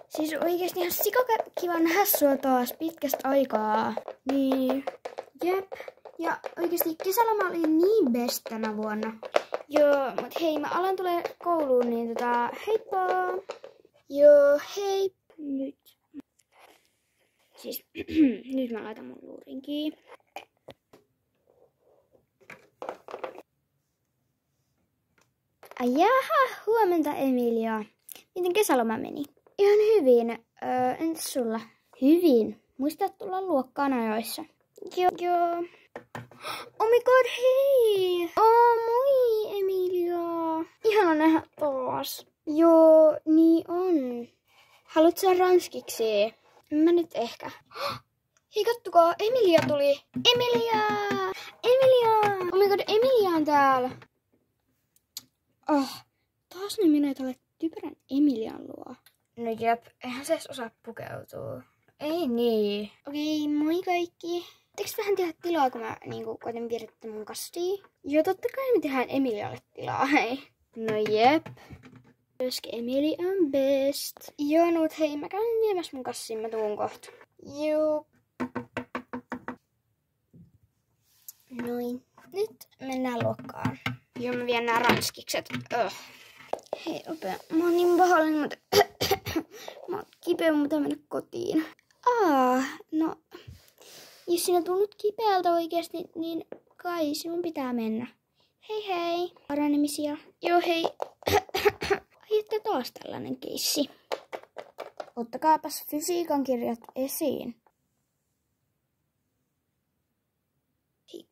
Siis oikeesti ihan sikakiva nähdä sua taas pitkästä aikaa. Niin, jep. Ja oikeesti kesäloma oli niin best tänä vuonna. Joo, mut hei, mä alan tulee kouluun, niin heippa! Joo, hei! Nyt. Siis, nyt mä laitan mun luurin kiinni. Jaha, huomenta Emilia. Miten kesäloma meni? Ihan hyvin. Entäs sulla? Hyvin. Muista tulla luokkaan ajoissa. Joo. Oh my god, hei! Oh, moi Emilia. Ihana nähdä taas. Joo, niin on. Haluatko sä ranskiksi? Mä nyt ehkä. Hei, kattokaa, Emilia tuli. Emilia! Emilia! Oh my god, Emilia on täällä. Taas ne menee tälle typerän Emilian luo. No jep, eihän se edes osaa pukeutua. Ei niin. Okei, moi kaikki. Teekö vähän tehdä tilaa, kun mä koitan vierittää mun kassia? Joo, totta kai me tehdään Emilialle tilaa, hei. No jep. Myöskin Emili on best. Joo, no mut hei, mä käyn viemässä mun kassiin, mä tuun kohta. Joo. Noin. Nyt mennään luokkaan. Joo, mä vien nää ranskikset. Hei, opea. Mä oon niin pahallinen, mutta mä oon kipeä, mutta mennä kotiin. No, jos sinä tullut kipeältä oikeasti, niin kai sinun pitää mennä. Hei hei. Paranemisia. Joo, hei. Ai, että taas tällainen keissi. Ottakaapas fysiikan kirjat esiin. Hei.